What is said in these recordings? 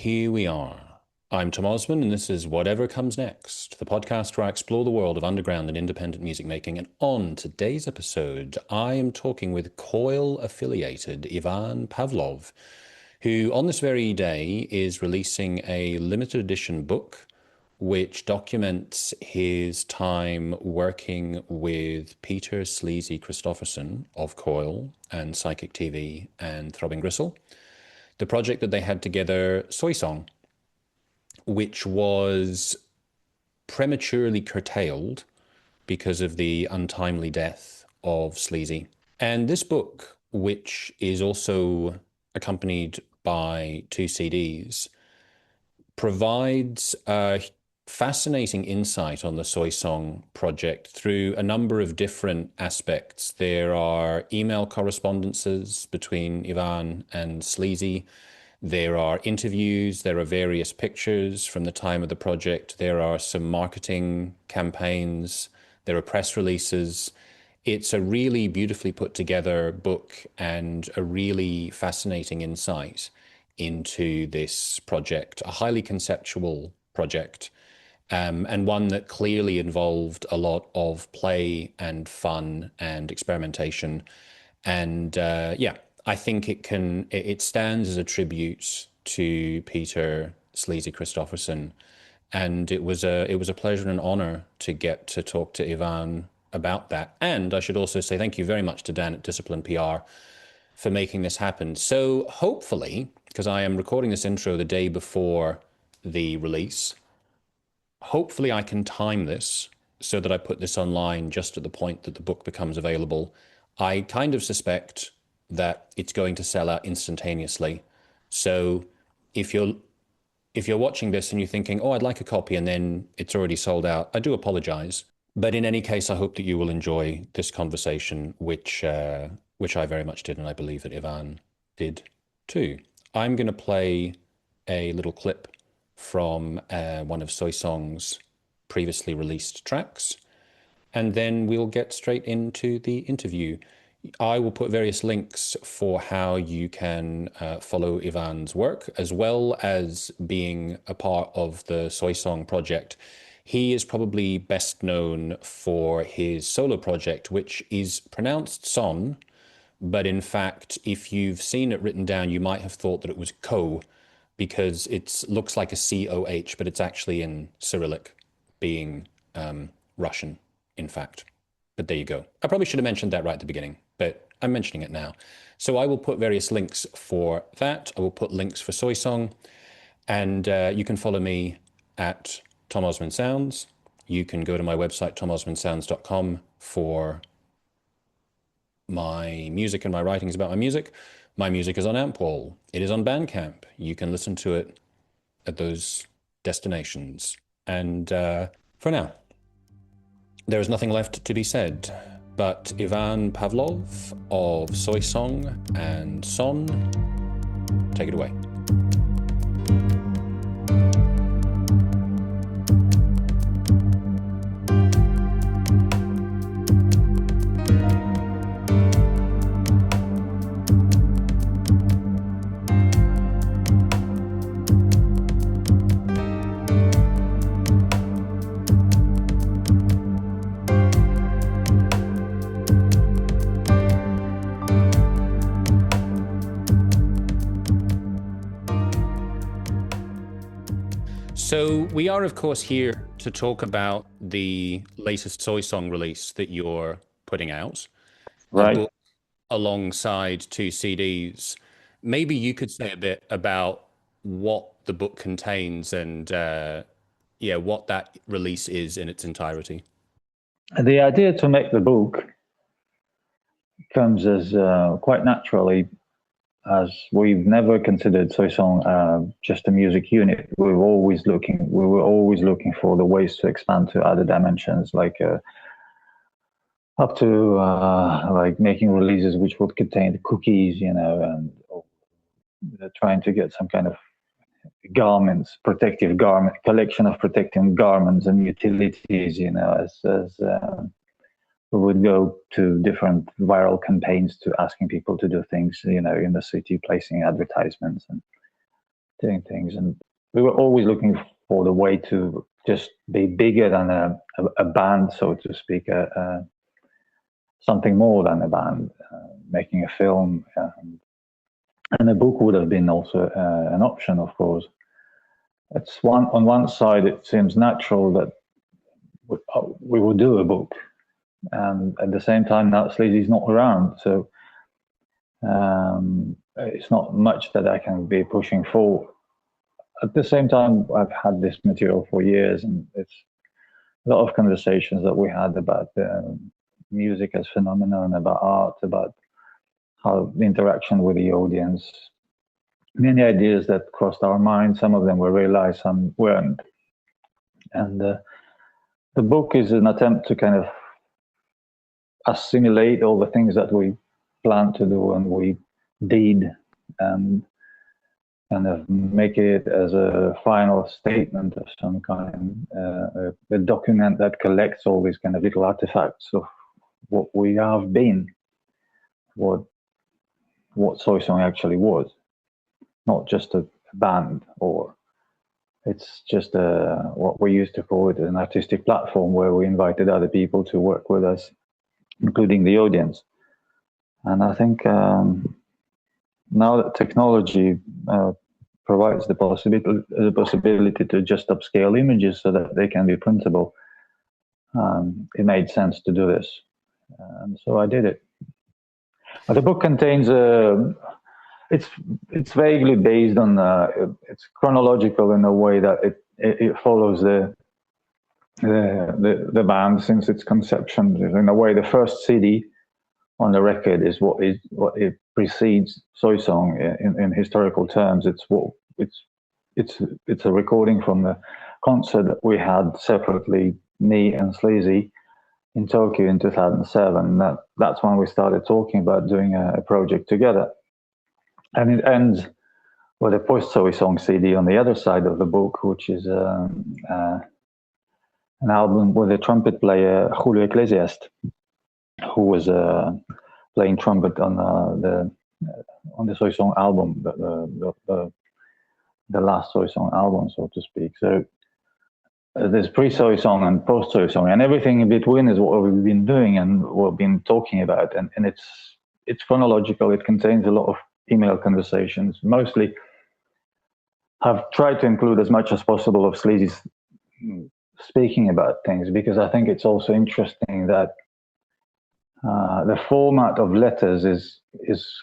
here we are. I'm Tom Osman, and this is Whatever Comes Next, the podcast where I explore the world of underground and independent music making. And on today's episode, I am talking with Coil affiliated Ivan Pavlov, who on this very day is releasing a limited edition book which documents his time working with Peter Sleazy Christopherson of Coil and Psychic TV and Throbbing Gristle. The project that they had together, Soisong, which was prematurely curtailed because of the untimely death of Sleazy. And this book, which is also accompanied by 2 CDs, provides a fascinating insight on the Soisong project through a number of different aspects. There are email correspondences between Ivan and Sleazy. There are interviews, there are various pictures from the time of the project, there are some marketing campaigns, there are press releases. It's a really beautifully put together book and a really fascinating insight into this project, a highly conceptual project, and one that clearly involved a lot of play and fun and experimentation. And I think it stands as a tribute to Peter Sleazy Christopherson, and it was a pleasure and an honor to get to talk to Ivan about that. And I should also say thank you very much to Dan at Discipline PR for making this happen. So hopefully, because I am recording this intro the day before the release, hopefully I can time this so that I put this online just at the point that the book becomes available. I kind of suspect that it's going to sell out instantaneously. So if you're watching this and you're thinking, oh, I'd like a copy, and then it's already sold out, I do apologize. But in any case, I hope that you will enjoy this conversation, which I very much did, and I believe that Ivan did too. I'm going to play a little clip from one of Soisong's previously released tracks, and then we'll get straight into the interview. I will put various links for how you can follow Ivan's work, as well as being a part of the Soisong project. He is probably best known for his solo project, which is pronounced Son, but in fact, if you've seen it written down, you might have thought that it was Co, because it looks like a COH, but it's actually in Cyrillic, being Russian, in fact. But there you go. I probably should have mentioned that right at the beginning, but I'm mentioning it now. So I will put various links for that. I will put links for Soisong, and you can follow me at Tom Osman Sounds. You can go to my website, tomosmansounds.com, for my music and my writings about my music. My music is on Ampwall. It is on Bandcamp. You can listen to it at those destinations. And for now, there is nothing left to be said, but Ivan Pavlov of Soisong and Son, take it away. So we are, of course, here to talk about the latest Soisong release that you're putting out, right? A book alongside 2 CDs. Maybe you could say a bit about what the book contains and what that release is in its entirety. The idea to make the book comes as quite naturally, as we've never considered Soisong just a music unit. We were always looking for the ways to expand to other dimensions, like up to like making releases which would contain the cookies, and trying to get some kind of collection of protective garments and utilities, as we would go to different viral campaigns to asking people to do things, in the city, placing advertisements and doing things, and we were always looking for the way to just be bigger than a band, so to speak, something more than a band, making a film, and a book would have been also an option, of course. It's on one side, it seems natural that we will do a book, and at the same time, now Sleazy's not around, so it's not much that I can be pushing for. At the same time, I've had this material for years, and it's a lot of conversations that we had about music as phenomenon, about art, about how the interaction with the audience. Many ideas that crossed our minds. Some of them were realized, some weren't. And the book is an attempt to kind of assimilate all the things that we planned to do and we did, and kind of make it as a final statement of some kind, a document that collects all these kind of little artifacts of what we have been, what Soisong actually was, not just a band, or it's just what we used to call it, an artistic platform where we invited other people to work with us, including the audience. And I think now that technology provides the possibility to just upscale images so that they can be printable, it made sense to do this. And so I did it. The book contains it's vaguely based on it's chronological in a way that it follows the band since its conception. In a way, the first CD on the record is what it precedes Soisong in historical terms. It's a recording from the concert that we had separately, me and Sleazy, in Tokyo in 2007. That's when we started talking about doing a project together. And it ends with a post-Soisong CD on the other side of the book, which is an album with a trumpet player, Julio Iglesias, who was playing trumpet on the Soisong album, the last Soisong album, so to speak. So there's pre-Soisong and post-Soisong, and everything in between is what we've been doing and what we've been talking about. And it's chronological. It contains a lot of email conversations. Mostly, I've tried to include as much as possible of Sleazy's speaking about things, because I think it's also interesting that the format of letters is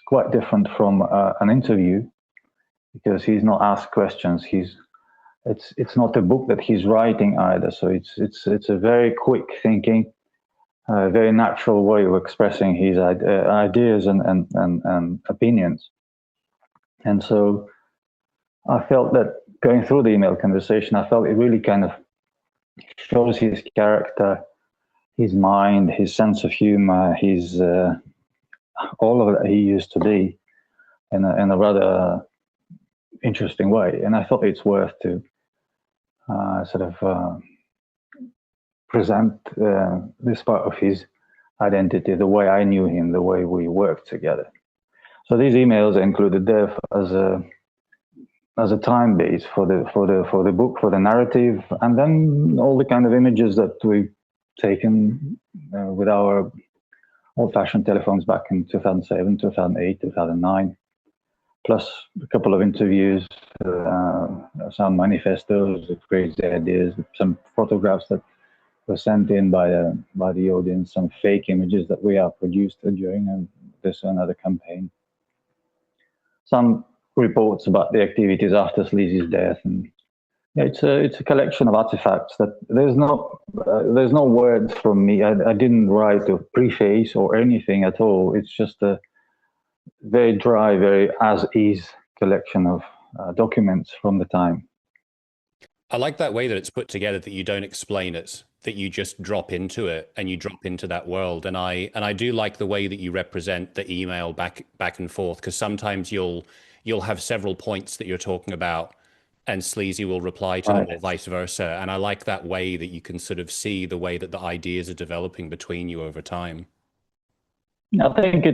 quite different from an interview, because he's not asked questions. It's not a book that he's writing either. So it's a very quick thinking, very natural way of expressing his ideas and opinions. And so I felt that going through the email conversation, I felt it really kind of shows his character, his mind, his sense of humor, his all of it he used to be in a rather interesting way. And I thought it's worth to sort of present this part of his identity, the way I knew him, the way we worked together. So these emails included there as a time base for the book, for the narrative, and then all the kind of images that we've taken with our old-fashioned telephones back in 2007, 2008, 2009, plus a couple of interviews, some manifestos, crazy ideas, some photographs that were sent in by the audience, some fake images that we have produced during this another campaign, some reports about the activities after Sleazy's death, and it's a collection of artifacts that there's no words from me. I didn't write a preface or anything at all. It's just a very dry, very as-is collection of documents from the time. I like that way that it's put together, that you don't explain it, that you just drop into it and you drop into that world. And I do like the way that you represent the email back and forth, because sometimes you'll have several points that you're talking about and Sleazy will reply to them, or vice versa. And I like that way that you can sort of see the way that the ideas are developing between you over time. I think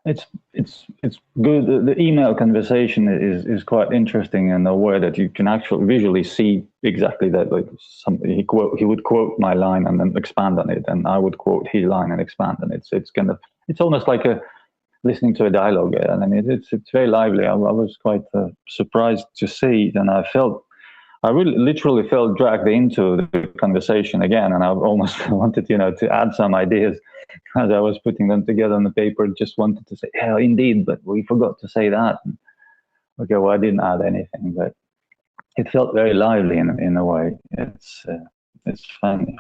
It's good. The email conversation is quite interesting in a way that you can actually visually see exactly that. Like something he would quote my line and then expand on it, and I would quote his line and expand on it. So it's almost like listening to a dialogue. And I mean, it's very lively. I was quite surprised to see it, and I really literally felt dragged into the conversation again, and I almost wanted, to add some ideas as I was putting them together on the paper. Just wanted to say, yeah, indeed, but we forgot to say that. Okay, well, I didn't add anything, but it felt very lively in a way. It's funny.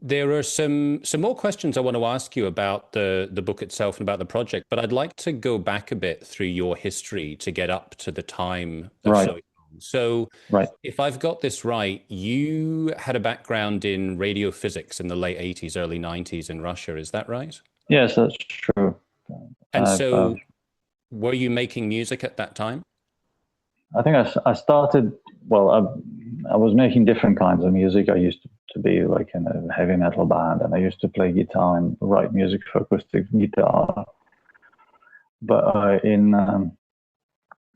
There are some more questions I want to ask you about the book itself and about the project, but I'd like to go back a bit through your history to get up to the time of Right, Soisong. So, right. if I've got this right, you had a background in radio physics in the late 80s, early 90s in Russia. Is that right? Yes, that's true. And I've, uh, so, were you making music at that time? I think I started, well, I was making different kinds of music. I used to be like in a heavy metal band, and I used to play guitar and write music for acoustic guitar. But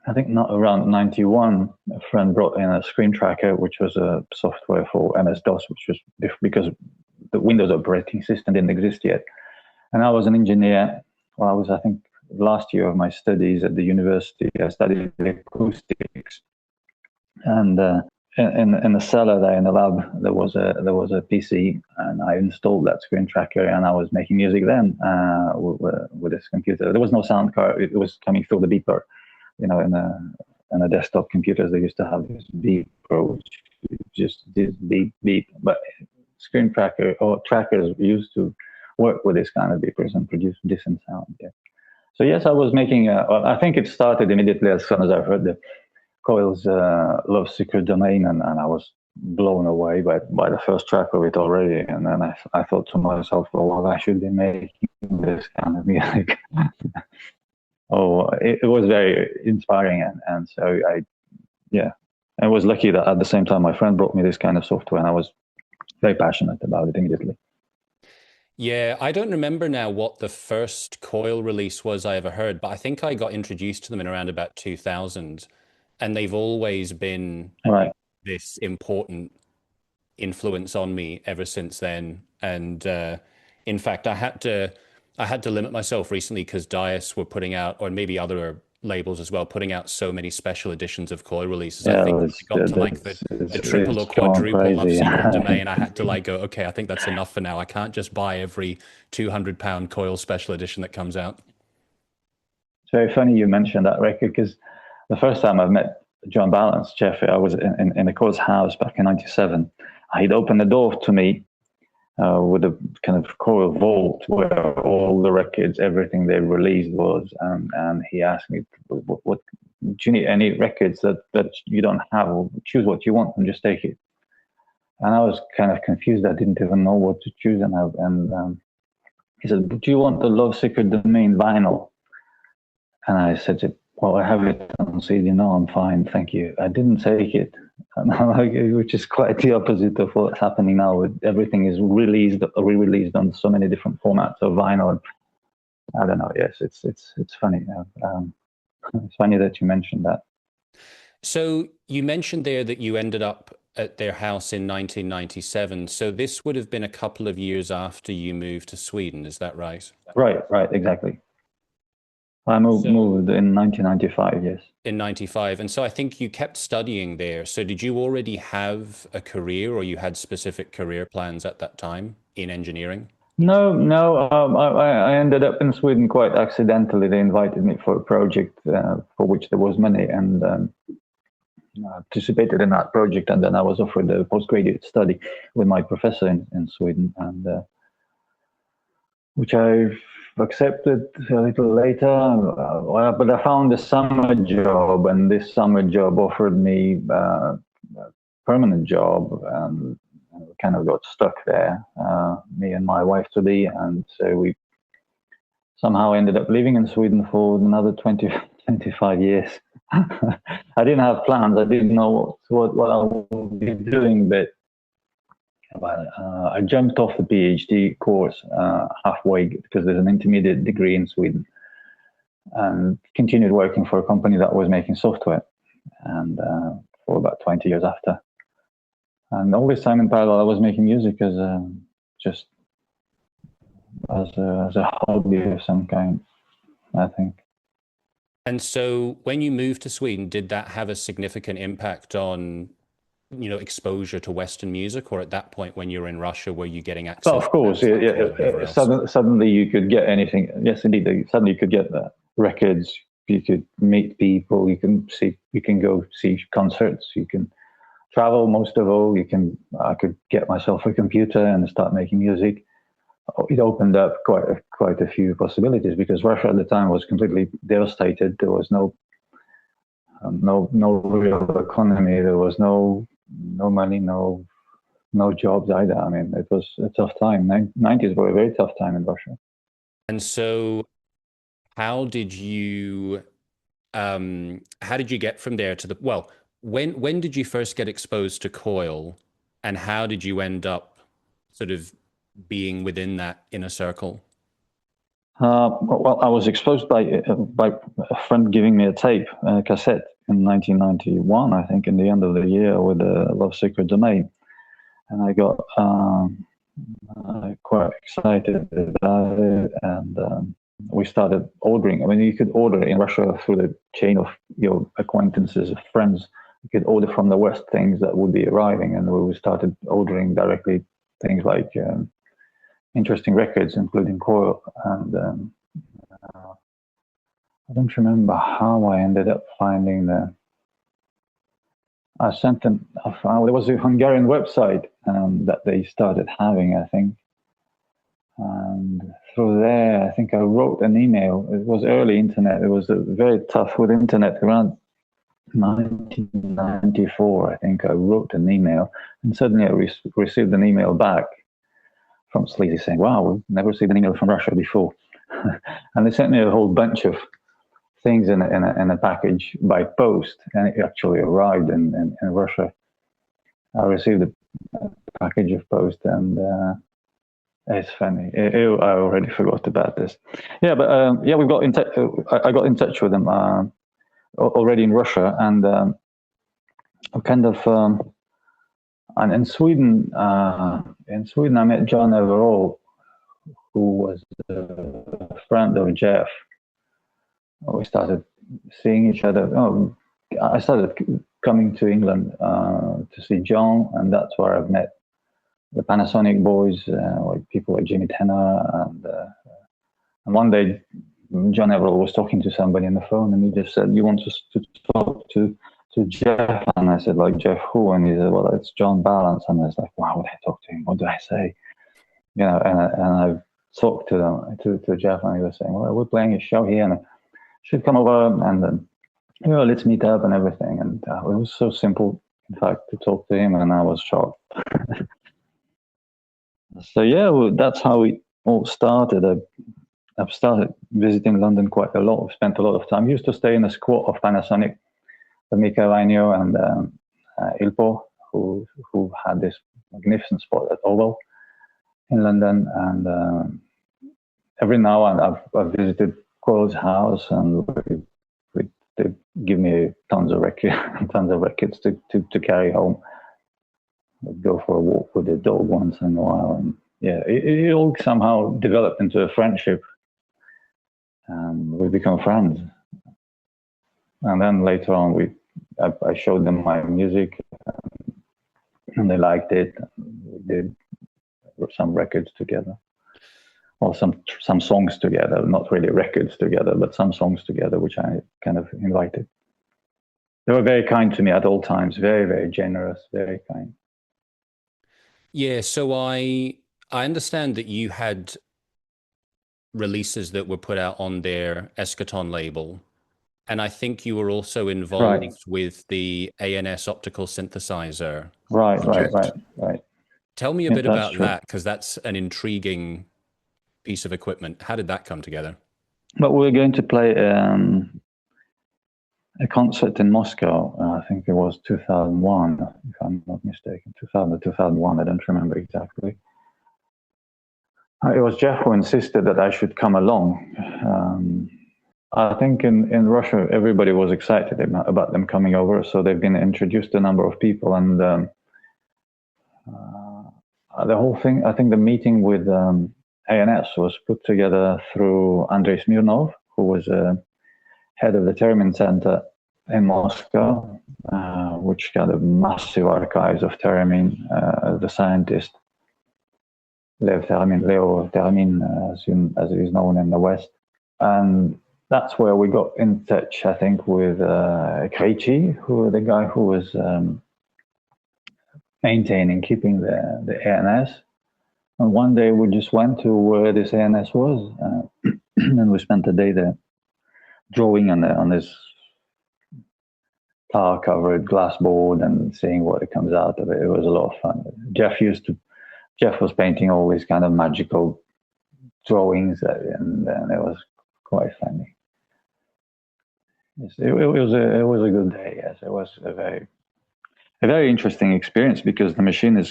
I think not around 91, a friend brought in a screen tracker, which was a software for MS-DOS, which was because the Windows operating system didn't exist yet. And I was an engineer. Well, I was, I think, last year of my studies at the university. I studied acoustics, and in the cellar there in the lab there was a PC, and I installed that screen tracker, and I was making music then with this computer. There was no sound card; it was coming through the beeper. In a desktop computers they used to have this beeper, which just did beep beep. But screen tracker or trackers used to work with this kind of beepers and produce decent sound. Yeah. So yes, I was making. I think it started immediately as soon as I heard the Coil's Love Secret Domain, and I was blown away by the first track of it already. And then I thought to myself, well, I should be making this kind of music. It was very inspiring, and so yeah, I was lucky that at the same time my friend brought me this kind of software, and I was very passionate about it immediately. Yeah, I don't remember now what the first Coil release was I ever heard, but I think I got introduced to them in around about 2000, and they've always been Right. this important influence on me ever since then. And in fact, I had to limit myself recently because Dias were putting out, or maybe other labels as well, putting out so many special editions of Coil releases. I Yeah, think I got to like the triple or it's gone quadruple Love crazy. Secret Domain. I had to like go, okay, I think that's enough for now. I can't just buy every £200 Coil special edition that comes out. It's very funny you mentioned that record, because the first time I've met John Balance, Geoff, I was in the Coil's house back in '97. He'd opened the door to me with a kind of Coil vault where all the records, everything they released was, and he asked me, what do you need any records that you don't have? Or choose what you want and just take it. And I was kind of confused. I didn't even know what to choose. And he said, do you want the Love Secret Domain vinyl? And I said, well, I have it on CD. No, I'm fine, thank you. I didn't take it, which is quite the opposite of what's happening now. Everything is released or re-released on so many different formats of vinyl. I don't know. Yes, it's funny. It's funny that you mentioned that. So you mentioned there that you ended up at their house in 1997. So this would have been a couple of years after you moved to Sweden. Is that right? Right, exactly. I moved in 1995, yes. In 95. And so I think you kept studying there. So did you already have a career, or you had specific career plans at that time in engineering? No. I ended up in Sweden quite accidentally. They invited me for a project for which there was money, and participated in that project. And then I was offered a postgraduate study with my professor in Sweden, and which I've accepted a little later. But I found a summer job, and this summer job offered me a permanent job, and we kind of got stuck there, me and my wife to be, and so we somehow ended up living in Sweden for another 20, 25 years. I didn't have plans. I didn't know what I would be doing, but I jumped off the PhD course halfway, because there's an intermediate degree in Sweden, and continued working for a company that was making software, and for about 20 years after. And all this time in parallel, I was making music as just as a hobby of some kind, I think. And so when you moved to Sweden, did that have a significant impact on, exposure to Western music? Or at that point when you were in Russia, were you getting Well, access of to course, bands like Coil and whoever else? suddenly you could get anything. Yes, indeed. Suddenly you could get records. You could meet people. You can go see concerts. You can travel. Most of all, I could get myself a computer and start making music. It opened up quite a few possibilities, because Russia at the time was completely devastated. There was no real economy. There was no money, no jobs either. I mean, it was a tough time. 90s were a very tough time in Russia. And so how did you get from there to when did you first get exposed to Coil, and how did you end up sort of being within that inner circle? Well, I was exposed by a friend giving me a cassette in 1991, I think, in the end of the year, with a Love Secret Domain, and I got quite excited about it, and we started ordering. I mean, you could order in Russia through the chain of your acquaintances, friends. You could order from the West things that would be arriving, and we started ordering directly things like interesting records, including Coil. And I don't remember how I ended up finding the. I sent them. There was a Hungarian website that they started having, I think. And through there, I think I wrote an email. It was early internet. It was very tough with internet around 1994. I think I wrote an email, and suddenly I received an email back from Sleazy saying, "Wow, we've never received an email from Russia before." And they sent me a whole bunch of things in a package by post, and it actually arrived in Russia. I received a package of post, and it's funny. I already forgot about this. Yeah, but yeah, we got in touch. I got in touch with them already in Russia, and kind of. And in Sweden, I met John Everall, who was a friend of Geoff. We started seeing each other. Oh, I started coming to England to see John, and that's where I've met the Panasonic boys, like people like Jimmy Tenor, and one day John Everall was talking to somebody on the phone, and he just said, "You want us to talk to Geoff?" And I said, "Like Geoff who?" And he said, "Well, it's John Balance." And I was like, "Wow, would I talk to him? What do I say?" And I talked to them to Geoff, and he was saying, "Well, we're playing a show here, and I should come over, and let's meet up and everything." And it was so simple, in fact, to talk to him, and I was shocked. So yeah, well, that's how it all started. I've started visiting London quite a lot. I've spent a lot of time. I used to stay in a squat of Panasonic, Mika Vainio and Ilpo, who had this magnificent spot at Oval in London. And every now and I've visited Coil's house, and they give me tons of records to carry home. I'd go for a walk with the dog once in a while, and yeah, it all somehow developed into a friendship, and we become friends. And then later on, I showed them my music, and they liked it. We did some records together, or some songs together. Not really records together, but some songs together, which I kind of invited. They were very kind to me at all times. Very, very generous. Very kind. Yeah, so I understand that you had releases that were put out on their Eschaton label. And I think you were also involved Right. with the ANS optical synthesizer Right. project. Right. Tell me a Yeah, bit that's about true. that, because that's an intriguing piece of equipment. How did that come together? But we were going to play a concert in Moscow. I think it was 2001, if I'm not mistaken. 2000 or 2001, I don't remember exactly. It was Geoff who insisted that I should come along. I think in Russia, everybody was excited about them coming over. So they've been introduced to a number of people. And the whole thing, I think the meeting with ANS was put together through Andrei Smirnov, who was head of the Theremin Center in Moscow, which got a massive archives of theremin. The scientist Leo Theremin, as he is known in the West, and that's where we got in touch. I think with Krejci, the guy who was keeping the ANS. And one day we just went to where this ANS was, and we spent a day there drawing on this tar-covered glass board and seeing what it comes out of it. It was a lot of fun. Geoff was painting all these kind of magical drawings, and it was quite funny. Yes, it was a good day. Yes, it was a very interesting experience because the machine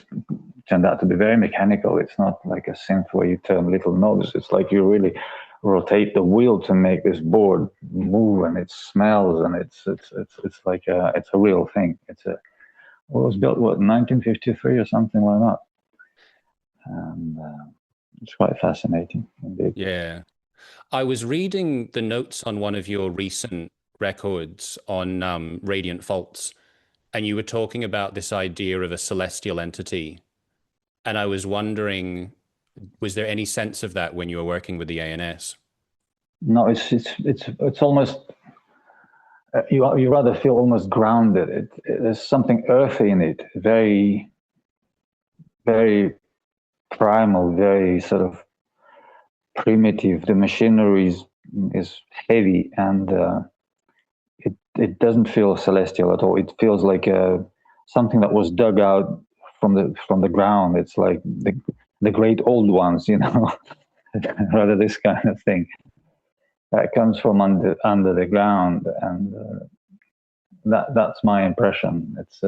turned out to be very mechanical. It's not like a synth where you turn little knobs. It's like you really rotate the wheel to make this board move, and it smells, and it's like it's a real thing. It was built 1953 or something like that, and it's quite fascinating indeed. Yeah. I was reading the notes on one of your recent records on Radiant Faults, and you were talking about this idea of a celestial entity. And I was wondering, was there any sense of that when you were working with the ANS? No, it's almost you rather feel almost grounded. There's something earthy in it, very, very primal, very sort of primitive. The machinery is heavy, and it doesn't feel celestial at all. It feels like something that was dug out from the ground. It's like the great old ones, rather this kind of thing that comes from under the ground, and that's my impression. It's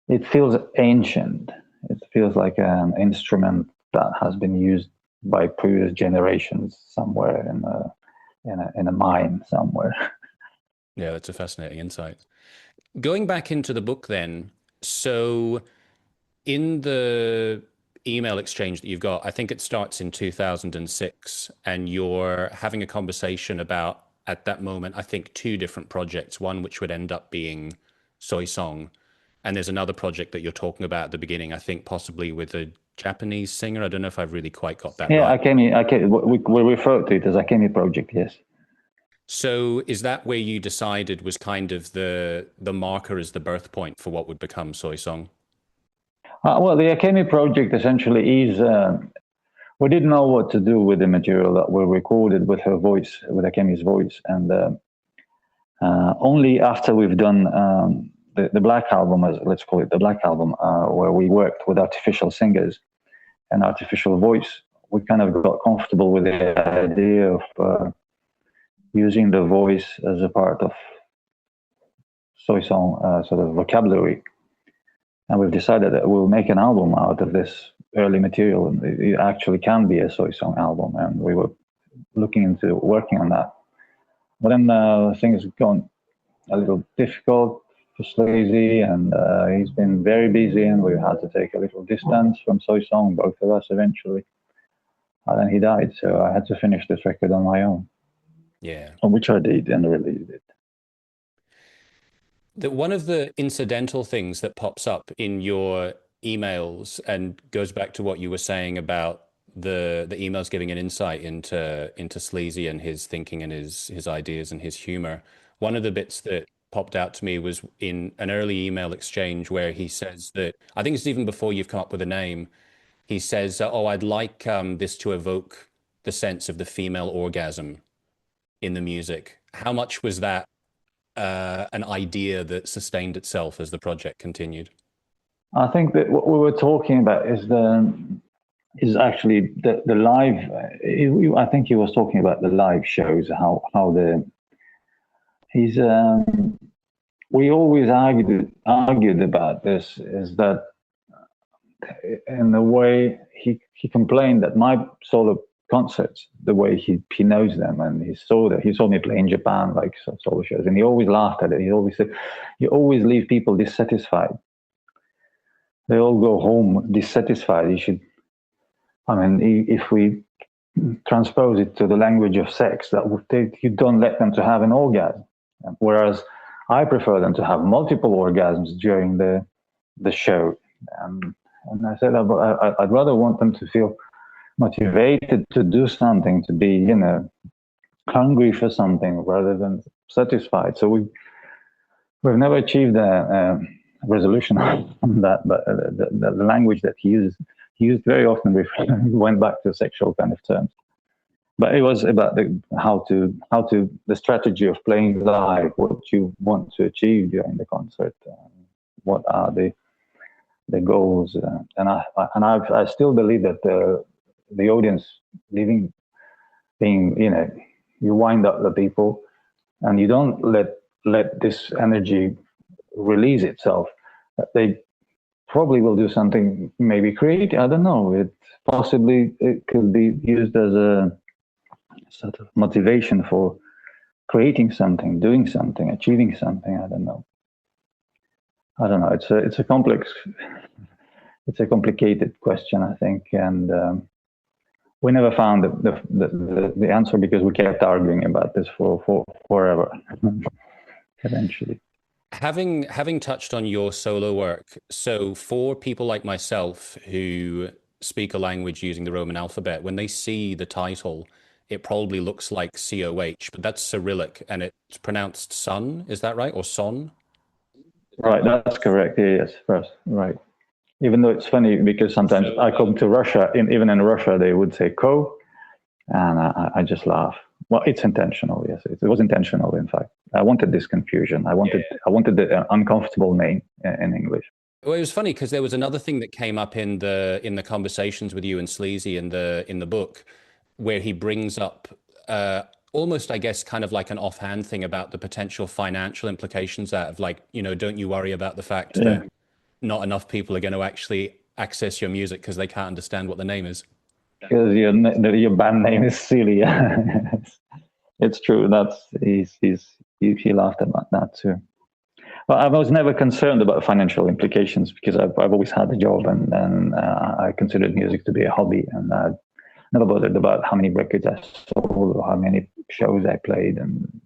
it feels ancient. It feels like an instrument that has been used by previous generations somewhere in a mine somewhere. Yeah, that's a fascinating insight. Going back into the book then, so in the email exchange that you've got, I think it starts in 2006, and you're having a conversation about, at that moment, I think two different projects, one which would end up being Soisong, and there's another project that you're talking about at the beginning, I think possibly with a Japanese singer. I don't know if I've really quite got that Yeah, right. we refer to it as Akemi project, yes. So is that where you decided was kind of the marker as the birth point for what would become Soisong? Well, the Akemi project essentially is we didn't know what to do with the material that we recorded with her voice, with Akemi's voice, and only after we've done the Black Album, let's call it the Black Album, where we worked with artificial singers and artificial voice, we kind of got comfortable with the idea of using the voice as a part of Soisong sort of vocabulary. And we've decided that we'll make an album out of this early material, and it actually can be a Soisong album. And we were looking into working on that. But then things have gone a little difficult for Sleazy, and he's been very busy, and we had to take a little distance from Soisong, both of us eventually. And then he died, so I had to finish this record on my own. Yeah. Which I did and released it. One of the incidental things that pops up in your emails and goes back to what you were saying about the emails giving an insight into Sleazy and his thinking and his ideas and his humor. One of the bits that popped out to me was in an early email exchange where he says that, I think it's even before you've come up with a name, he says, "Oh, I'd like this to evoke the sense of the female orgasm in the music." How much was that an idea that sustained itself as the project continued? I think that what we were talking about is actually the live. I think he was talking about the live shows. How he's. We always argued about this. Is that in a way he complained that my solo concerts, the way he knows them, and he saw me play in Japan, like solo shows, and he always laughed at it. He always said, "You always leave people dissatisfied. They all go home dissatisfied. You should, I mean, if we transpose it to the language of sex, that would take, you don't let them to have an orgasm, whereas I prefer them to have multiple orgasms during the show." And I said, I'd rather want them to feel motivated to do something, to be, hungry for something rather than satisfied. So we've never achieved a resolution on that, but the language that he used very often went back to sexual kind of terms. But it was about how to the strategy of playing live, what you want to achieve during the concert, what are the goals, and I still believe that the audience being, you wind up the people, and you don't let this energy release itself. They probably will do something maybe creative. I don't know. It could be used as a sort of motivation for creating something, doing something, achieving something. I don't know. It's a complex. It's a complicated question, I think, and we never found the answer because we kept arguing about this for forever. Eventually, having touched on your solo work, so for people like myself who speak a language using the Roman alphabet, when they see the title, it probably looks like COH, but that's Cyrillic and it's pronounced sun. Is that right? Or son? Right, that's correct. Yes, first, right. Even though it's funny because sometimes I come to Russia, even in Russia, they would say "co," and I just laugh. Well, it's intentional. Yes, it was intentional. In fact, I wanted this confusion. I wanted the uncomfortable name in English. Well, it was funny because there was another thing that came up in the conversations with you and Sleazy in the book, where he brings up almost, I guess, kind of like an offhand thing about the potential financial implications out of, like, don't you worry about the fact that not enough people are going to actually access your music because they can't understand what the name is. Because your band name is silly. It's true. He laughed about that too. Well, I was never concerned about financial implications because I've always had a job, and I considered music to be a hobby, and I never bothered about how many records I sold or how many shows I played, and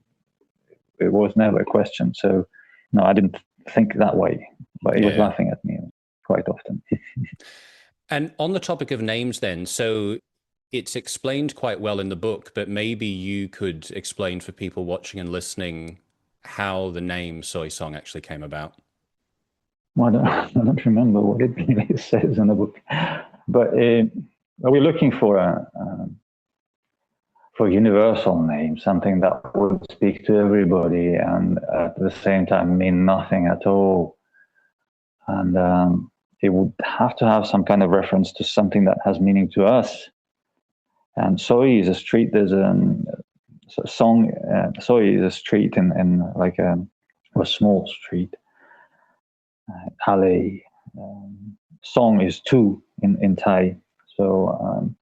it was never a question. So no, I didn't think that way. But he was laughing at me quite often. And on the topic of names then, so it's explained quite well in the book, but maybe you could explain for people watching and listening how the name Soisong actually came about. Well, I don't remember what it really says in the book, but we're looking for a universal name, something that would speak to everybody and at the same time mean nothing at all. And it would have to have some kind of reference to something that has meaning to us. And Soi is a street. There's Soi is a street in like a small street. Alley. Song is two in Thai, so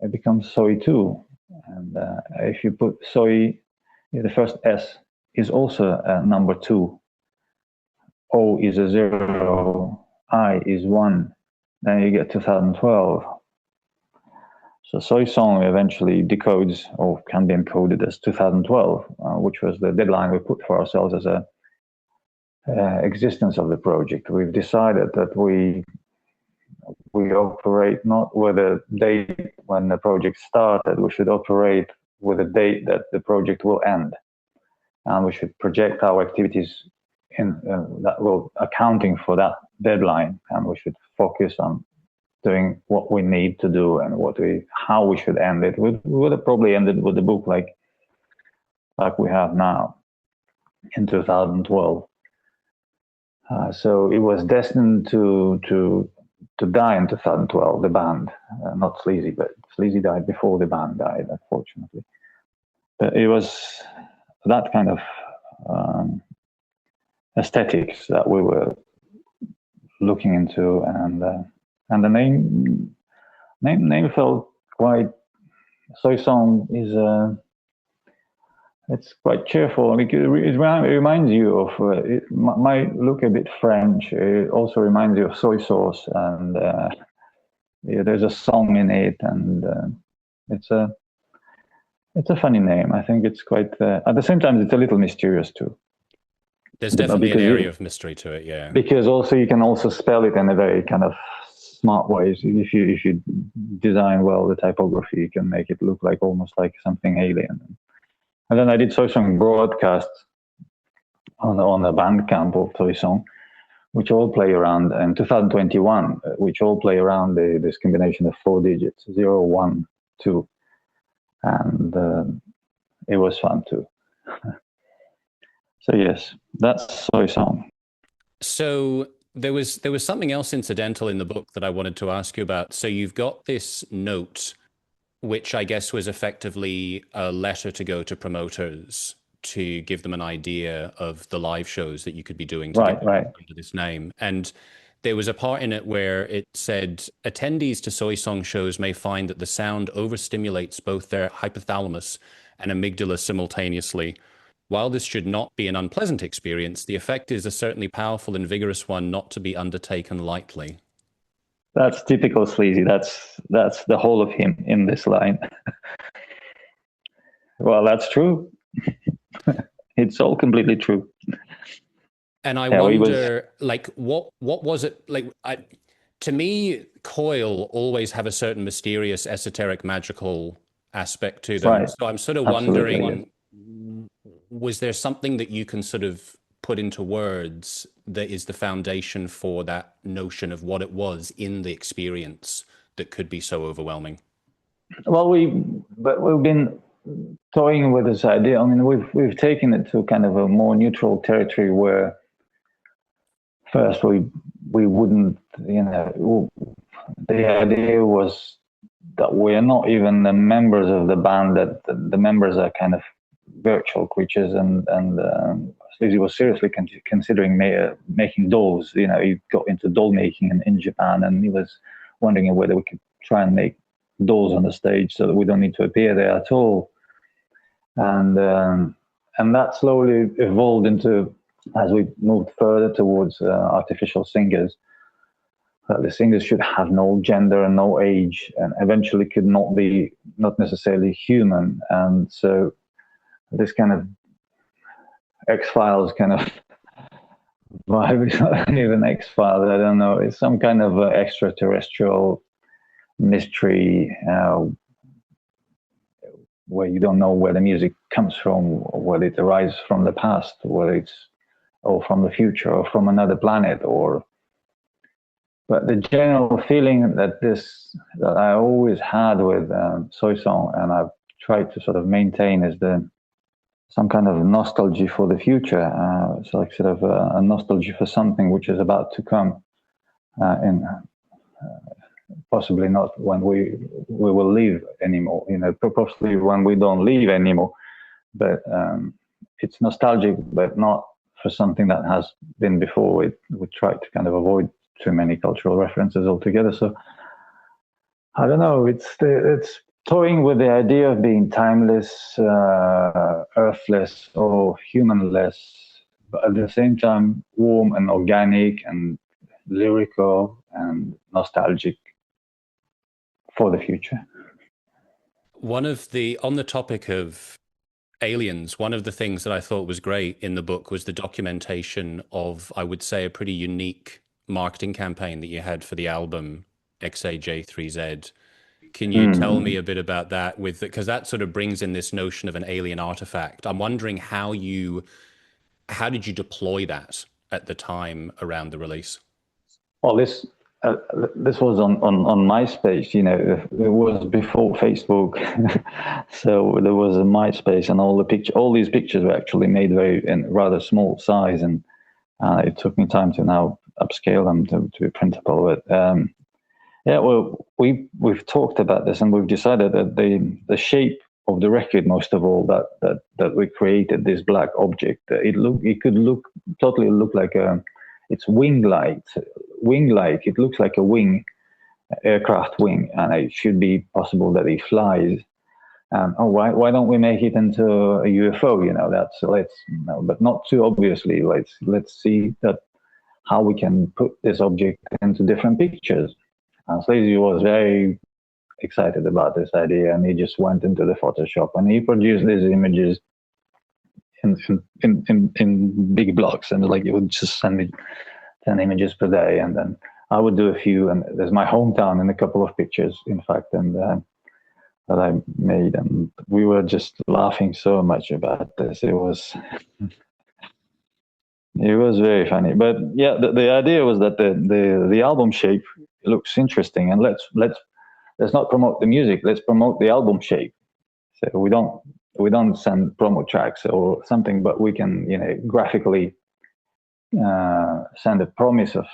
it becomes Soi two. And if you put Soi, the first S is also number two. O is a 0, I is 1. Then you get 2012. So Soisong eventually decodes, or can be encoded as 2012, which was the deadline we put for ourselves as a existence of the project. We've decided that we operate not with a date when the project started. We should operate with a date that the project will end, and we should project our activities in that will accounting for that deadline, and we should focus on doing what we need to do and how we should end it. We would have probably ended with the book like we have now in 2012. So it was destined to die in 2012. The band, not Sleazy, but Sleazy died before the band died, unfortunately. But it was that kind of aesthetics that we were looking into, and the name felt quite Soisong is it's quite cheerful. It reminds you of, it might look a bit French. It also reminds you of soy sauce, and yeah, there's a song in it, and it's a funny name. I think it's quite. At the same time, it's a little mysterious too. There's definitely an area of mystery to it, yeah. Because also you can also spell it in a very kind of smart way. So if you design well the typography, you can make it look like almost like something alien. And then I did Soisong broadcasts on the Bandcamp of Soisong, which all play around in 2021, which all play around this combination of 4 digits, 0, 1, 2. And it was fun too. So yes, that's Soisong. So there was something else incidental in the book that I wanted to ask you about. So you've got this note, which I guess was effectively a letter to go to promoters to give them an idea of the live shows that you could be doing under this name. And there was a part in it where it said, attendees to Soisong shows may find that the sound overstimulates both their hypothalamus and amygdala simultaneously. While this should not be an unpleasant experience, the effect is a certainly powerful and vigorous one not to be undertaken lightly. That's typical Sleazy. That's the whole of him in this line. Well, that's true. It's all completely true. And I wonder, like, what was it like? To me, Coil always have a certain mysterious, esoteric, magical aspect to them. Right. So I'm sort of wondering, was there something that you can sort of put into words that is the foundation for that notion of what it was in the experience that could be so overwhelming? Well, we've been toying with this idea. I mean, we've taken it to kind of a more neutral territory where first we wouldn't, the idea was that we're not even the members of the band, that the members are kind of virtual creatures, and Sleazy was seriously considering making dolls. He got into doll making in Japan, and he was wondering whether we could try and make dolls on the stage so that we don't need to appear there at all. And that slowly evolved into, as we moved further towards artificial singers, that the singers should have no gender and no age, and eventually could not necessarily human. And so this kind of X-Files kind of vibe, it's not even X-Files, I don't know, it's some kind of extraterrestrial mystery where you don't know where the music comes from, whether it arises from the past, whether it's or from the future, or from another planet, but the general feeling that I always had with Soisong, and I've tried to sort of maintain, is some kind of nostalgia for the future. It's like sort of a nostalgia for something which is about to come, and possibly not when we will leave anymore. Possibly when we don't leave anymore. But it's nostalgic, but not for something that has been before. We try to kind of avoid too many cultural references altogether. So I don't know. It's toying with the idea of being timeless, earthless, or humanless, but at the same time warm and organic and lyrical and nostalgic for the future. On the topic of aliens, one of the things that I thought was great in the book was the documentation of, I would say, a pretty unique marketing campaign that you had for the album XAJ3Z. Can you tell me a bit about that? Because that sort of brings in this notion of an alien artifact. I'm wondering how did you deploy that at the time around the release? Well, this was on MySpace. It was before Facebook, so there was a MySpace, and all these pictures were actually made in rather small size, and it took me time to now upscale them to be printable. But yeah, well, we've talked about this, and we've decided that the shape of the record, most of all, that we created this black object. It could totally look like it's wing-like. It looks like a wing, aircraft wing, and it should be possible that it flies. Oh, why don't we make it into a UFO? That's let's, but not too obviously. Let's see that how we can put this object into different pictures. And Sleazy was very excited about this idea, and he just went into the Photoshop and he produced these images in big blocks, and like he would just send me 10 images per day, and then I would do a few. And there's my hometown in a couple of pictures, in fact, and that I made, and we were just laughing so much about this. It was very funny. But yeah, the idea was that the album shape looks interesting, and let's not promote the music. Let's promote the album shape. So we don't send promo tracks or something, but we can graphically send a promise of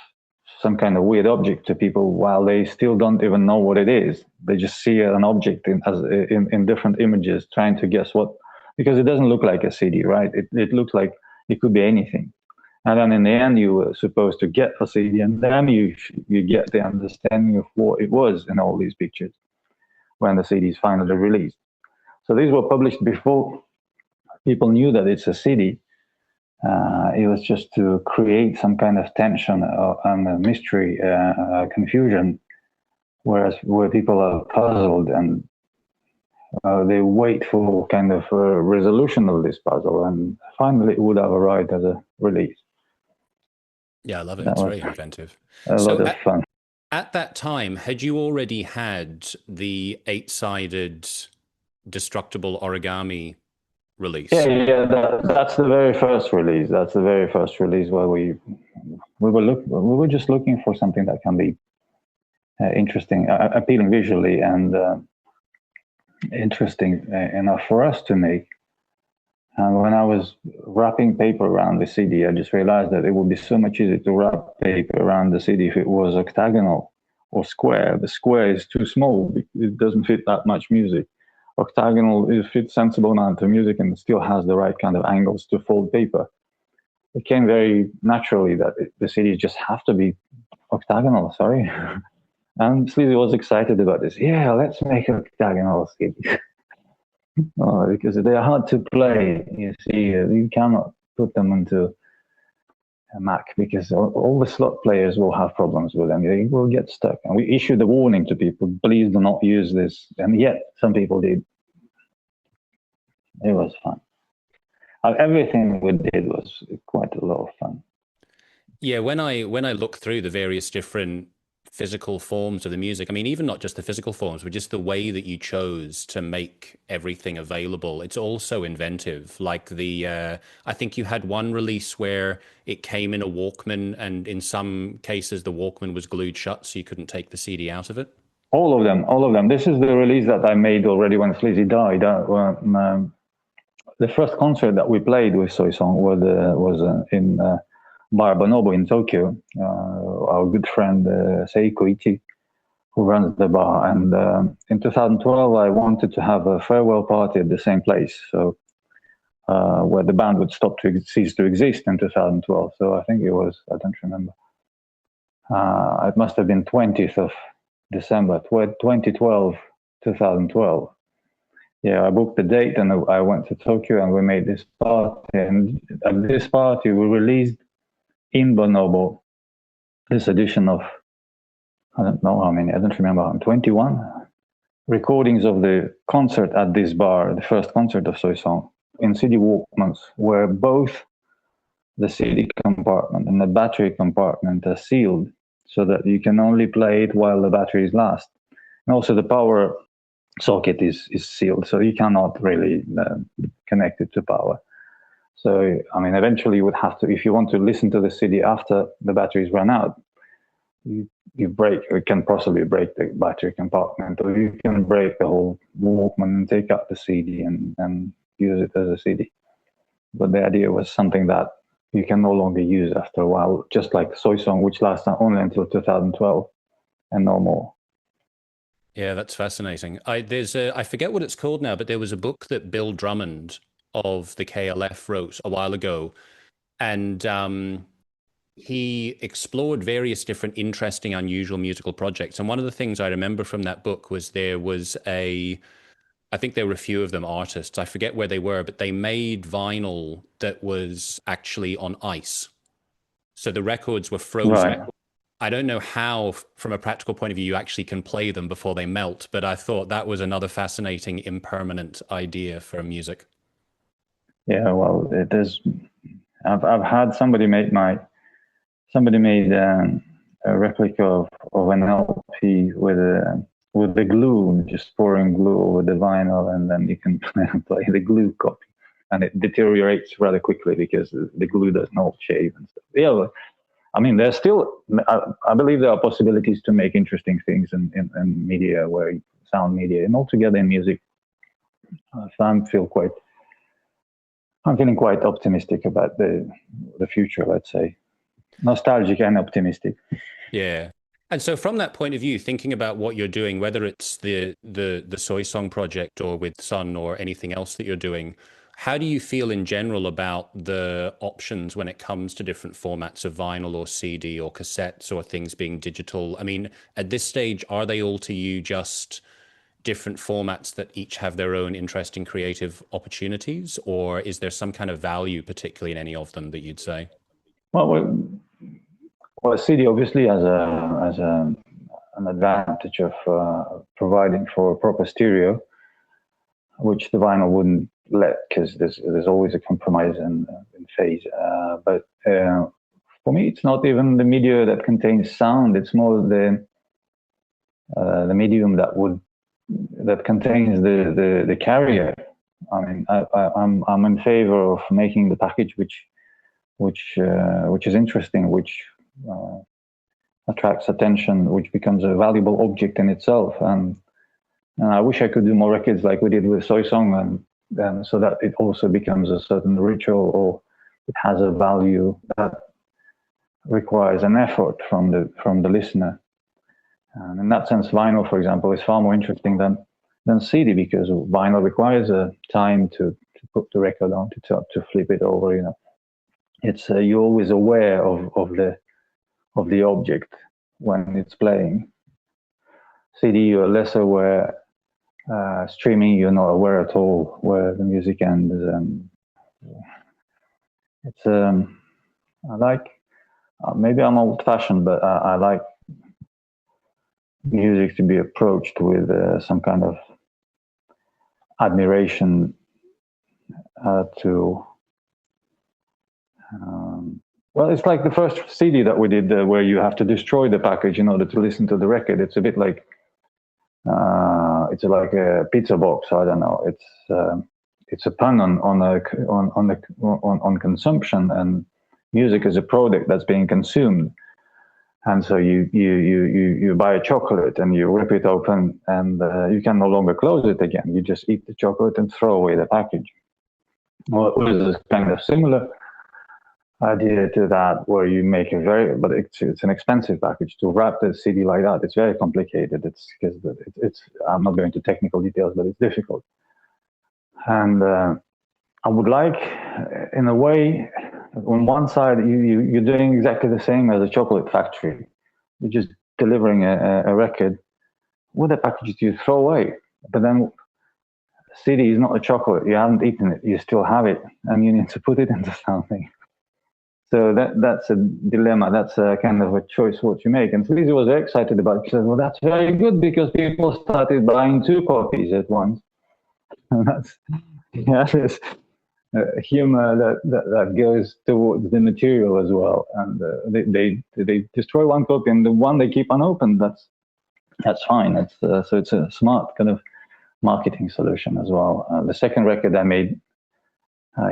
some kind of weird object to people while they still don't even know what it is. They just see an object in different images, trying to guess what, because it doesn't look like a CD, right? It looks like it could be anything. And then in the end, you were supposed to get a CD, and then you get the understanding of what it was in all these pictures when the CD is finally released. So these were published before people knew that it's a CD. It was just to create some kind of tension and mystery, confusion, where people are puzzled and they wait for kind of a resolution of this puzzle, and finally it would have arrived as a release. Yeah, I love it. That It's was very inventive. a So lot of fun. at that time, had you already had the eight-sided destructible origami Yeah, release? yeah, that's the very first release. That's the very first release where we were just looking for something that can be interesting, appealing visually, and interesting enough for us to make. And when I was wrapping paper around the CD, I just realized that it would be so much easier to wrap paper around the CD if it was octagonal or square. The square is too small; it doesn't fit that much music. Octagonal, it fits sensible amount of music and still has the right kind of angles to fold paper. It came very naturally that the CDs just have to be octagonal. Sorry. And Sleazy was excited about this. Yeah, let's make octagonal CDs. Oh, because they're hard to play. You see, you cannot put them into a Mac because all the slot players will have problems with them. They will get stuck. And we issued a warning to people: please do not use this. And yet, some people did. It was fun. Everything we did was quite a lot of fun. Yeah, when I look through the various different physical forms of the music, I mean, even not just the physical forms, but just the way that you chose to make everything available, it's also inventive. Like I think you had one release where it came in a Walkman, and in some cases the Walkman was glued shut, so you couldn't take the CD out of it. All of them, all of them. This is the release that I made already when Sleazy died. The first concert that we played with Soisong was in Bar Bonobo in Tokyo. Our good friend Seiko Ichi, who runs the bar, and in 2012 I wanted to have a farewell party at the same place, so where the band would cease to exist in 2012. So I think it was, I don't remember. It must have been 20th of December 2012, 2012. Yeah, I booked the date and I went to Tokyo and we made this party. And at this party, we released in Bonobo this edition of, I don't know how many, I don't remember, 21 recordings of the concert at this bar, the first concert of Soisong, in CD Walkmans, where both the CD compartment and the battery compartment are sealed so that you can only play it while the batteries last. And also the power socket is sealed, so you cannot really connect it to power. So, I mean, eventually you would have to, if you want to listen to the CD after the batteries run out, you can possibly break the battery compartment, or you can break the whole Walkman and take out the CD and use it as a CD. But the idea was something that you can no longer use after a while, just like Soisong, which lasted only until 2012 and no more. Yeah, that's fascinating. I forget what it's called now, but there was a book that Bill Drummond of the KLF wrote a while ago, and he explored various different interesting, unusual musical projects. And one of the things I remember from that book was there was I think there were a few of them artists. I forget where they were, but they made vinyl that was actually on ice. So the records were frozen. Right. I don't know how, from a practical point of view, you actually can play them before they melt, but I thought that was another fascinating impermanent idea for music. Yeah. Well, it is. I've had somebody made a replica of an LP with the glue, just pouring glue over the vinyl, and then you can play the glue copy, and it deteriorates rather quickly because the glue does not shave and stuff. Yeah, well, I mean, there's still, I believe there are possibilities to make interesting things in media, where sound media, and altogether in music. So I'm feeling quite optimistic about the future. Let's say nostalgic and optimistic. Yeah. And so from that point of view, thinking about what you're doing, whether it's the Soy Song project or with Sun or anything else that you're doing, how do you feel in general about the options when it comes to different formats of vinyl or CD or cassettes or things being digital? I mean, at this stage, are they all to you just different formats that each have their own interesting creative opportunities, or is there some kind of value, particularly in any of them, that you'd say? Well, CD obviously has an advantage of providing for proper stereo, which the vinyl wouldn't let, because there's always a compromise in phase. But for me, it's not even the media that contains sound; it's more the medium that contains the carrier. I mean, I'm in favor of making the package which is interesting, which attracts attention, which becomes a valuable object in itself. And I wish I could do more records like we did with Soy Song, and so that it also becomes a certain ritual, or it has a value that requires an effort from the listener. And in that sense, vinyl, for example, is far more interesting than CD, because vinyl requires a time to put the record on, to flip it over. You know, it's you're always aware of the object when it's playing. CD, you're less aware. Streaming, you're not aware at all where the music ends. It's I like, maybe I'm old-fashioned, but I like music to be approached with some kind of admiration to. Well, it's like the first CD that we did, where you have to destroy the package in order to listen to the record. It's a bit like it's like a pizza box. I don't know. It's a pun on consumption, and music is a product that's being consumed. And so you buy a chocolate and you rip it open, and you can no longer close it again. You just eat the chocolate and throw away the package. Well, there's a kind of similar idea to that, where you make but it's an expensive package to wrap the CD like that. It's very complicated. It's because it's I'm not going into technical details, but it's difficult. And I would like, in a way, on one side, you're doing exactly the same as a chocolate factory. You're just delivering a record with a package you throw away. But then CD is not a chocolate. You haven't eaten it. You still have it, and you need to put it into something. So that's a dilemma. That's a kind of a choice what you make. And Sleazy was very excited about it. He said, well, that's very good, because people started buying 2 copies at once. And that's, yeah, there's humor that goes towards the material as well. And they destroy 1 copy, and the one they keep unopened, that's fine. So it's a smart kind of marketing solution as well. The second record I made,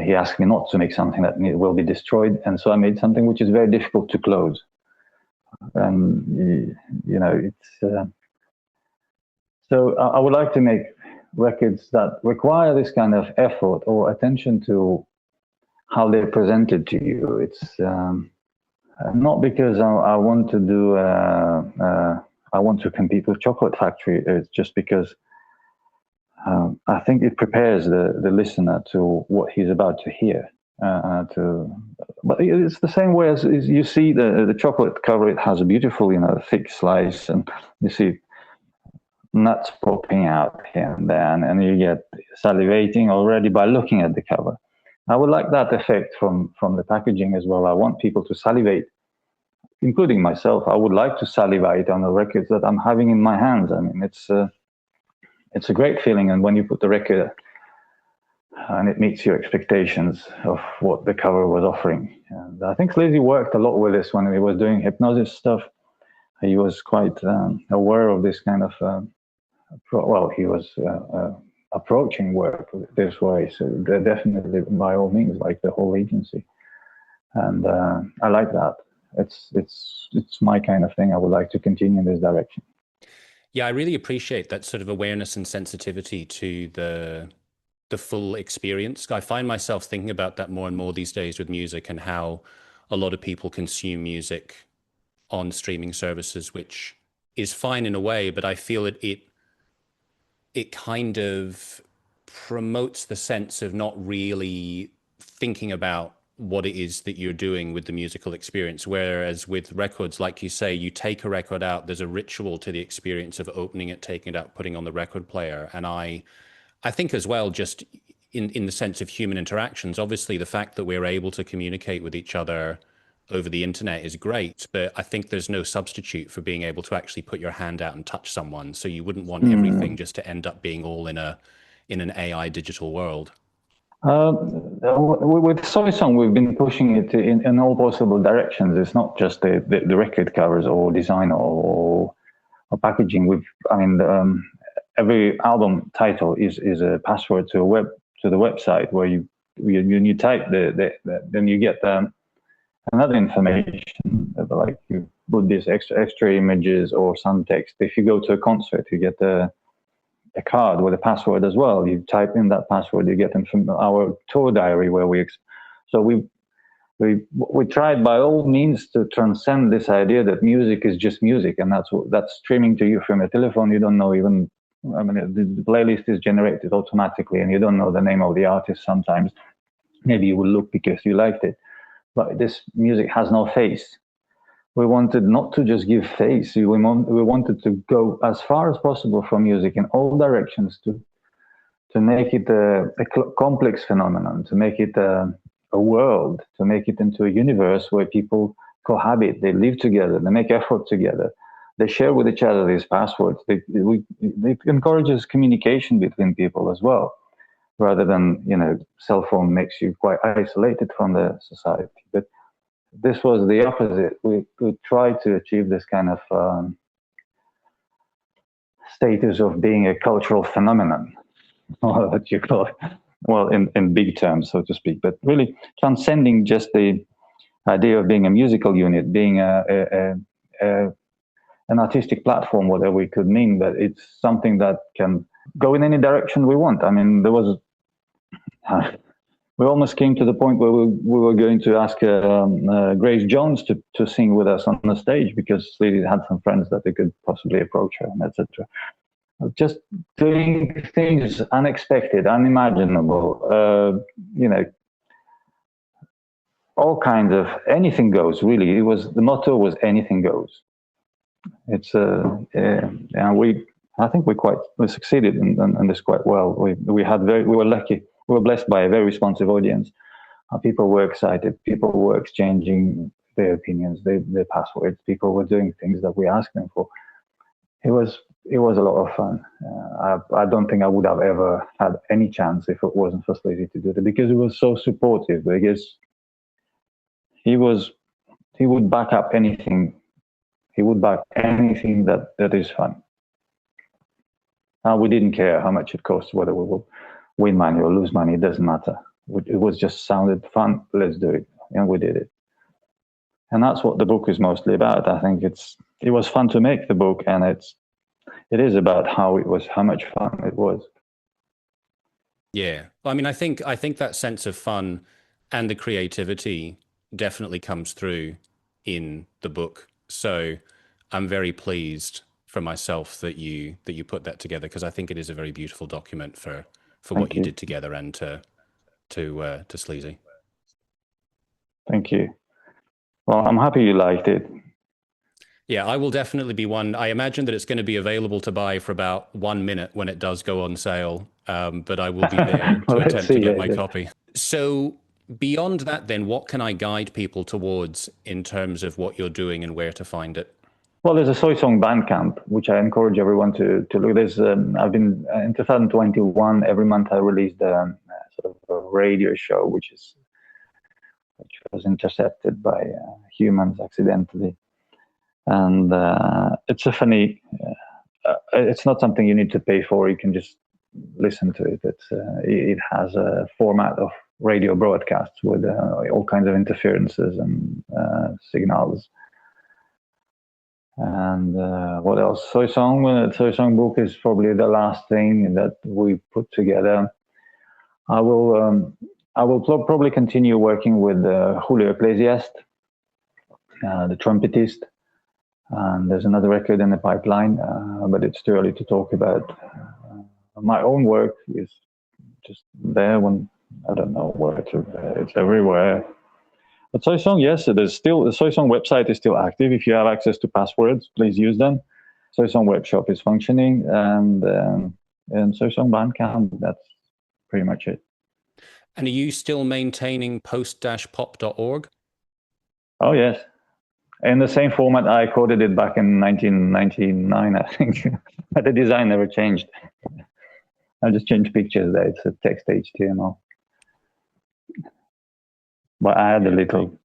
he asked me not to make something that will be destroyed, and so I made something which is very difficult to close. And it's so I would like to make records that require this kind of effort or attention to how they're presented to you. It's not because I want to do I want to compete with Chocolate Factory. It's just because I think it prepares the listener to what he's about to hear. But it's the same way as you see the chocolate cover. It has a beautiful, thick slice, and you see nuts popping out here and there, and you get salivating already by looking at the cover. I would like that effect from the packaging as well. I want people to salivate, including myself. I would like to salivate on the records that I'm having in my hands. I mean, it's a great feeling, and when you put the record and it meets your expectations of what the cover was offering. And I think Sleazy worked a lot with this when he was doing hypnosis stuff. He was quite aware of this kind of, he was approaching work this way. So definitely, by all means, like the whole agency. And I like that. It's my kind of thing. I would like to continue in this direction. Yeah, I really appreciate that sort of awareness and sensitivity to the full experience. I find myself thinking about that more and more these days with music and how a lot of people consume music on streaming services, which is fine in a way, but I feel it kind of promotes the sense of not really thinking about what it is that you're doing with the musical experience. Whereas with records, like you say, you take a record out, there's a ritual to the experience of opening it, taking it out, putting on the record player. And I think as well, just in the sense of human interactions, obviously the fact that we're able to communicate with each other over the internet is great, but I think there's no substitute for being able to actually put your hand out and touch someone. So you wouldn't want everything just to end up being all in an AI digital world. With Soisong, we've been pushing it in all possible directions. It's not just the record covers or design or packaging. Every album title is a password to the website where you type then you get another information, like you put these extra images or some text. If you go to a concert, you get a card with a password as well. You type in that password, you get them from our tour diary where we tried by all means to transcend this idea that music is just music, and that's streaming to you from a telephone. You don't know even. I mean, the playlist is generated automatically, and you don't know the name of the artist. Sometimes, maybe you will look because you liked it, but this music has no face. We wanted not to just give face. We wanted to go as far as possible from music in all directions to make it a complex phenomenon, to make it a world, to make it into a universe where people cohabit, they live together, they make effort together, they share with each other these passwords. It encourages communication between people as well, rather than, cell phone makes you quite isolated from the society. But this was the opposite. We tried to achieve this kind of status of being a cultural phenomenon, or what you call it. Well, in big terms, so to speak, but really transcending just the idea of being a musical unit, being an artistic platform, whatever we could mean, but it's something that can go in any direction we want. I mean, there was we almost came to the point where we were going to ask Grace Jones to sing with us on the stage, because Sleazy had some friends that they could possibly approach her, and etc. Just doing things unexpected, unimaginable, all kinds of anything goes. Really, the motto was anything goes. It's and I think we succeeded in this quite well. We were lucky. We were blessed by a very responsive audience. People were excited. People were exchanging their opinions, their passwords. People were doing things that we asked them for. It was a lot of fun. I don't think I would have ever had any chance if it wasn't for Sleazy to do it, because he was so supportive. Because he would back up anything. He would back anything that is fun. And we didn't care how much it cost, whether we will win money or lose money. It doesn't matter. It was just sounded fun. Let's do it, and we did it. And that's what the book is mostly about. I think it was fun to make the book, and it is about how much fun it was. Yeah. I mean, I think that sense of fun and the creativity definitely comes through in the book. So I'm very pleased for myself that you put that together, because I think it is a very beautiful document for what you did together and to Sleazy. Thank you. Well, I'm happy you liked it. Yeah, I will definitely be one. I imagine that it's going to be available to buy for about 1 minute when it does go on sale, but I will be there Well, to let's attempt to see. get my copy. So, beyond that, then, what can I guide people towards in terms of what you're doing and where to find it? Well, there's a Soy Song Bandcamp, which I encourage everyone to look. There's I've been in 2021. Every month I released sort of a radio show, which was intercepted by humans accidentally, and it's a funny. It's not something you need to pay for. You can just listen to it. It has a format of radio broadcasts with all kinds of interferences and signals. And what else? Soy Song book is probably the last thing that we put together. I will probably continue working with Julio Iglesias, the trumpetist. And there's another record in the pipeline, but it's too early to talk about. My own work is just there when I don't know where to. It's everywhere. But Soisong, yes, it is still the Soisong website is still active. If you have access to passwords, please use them. Soisong web shop is functioning, and Soisong Bandcamp. That's pretty much it. And are you still maintaining post-pop.org? Oh yes, in the same format I coded it back in 1999, I think. But the design never changed. I just changed pictures there. It's a text HTML. But I add a little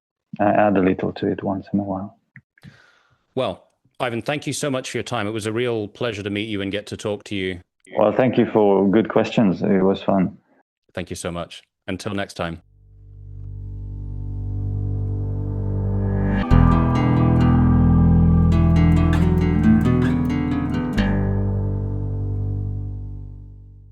to it once in a while. Well, Ivan, thank you so much for your time. It was a real pleasure to meet you and get to talk to you. Well, thank you for good questions. It was fun. Thank you so much. Until next time.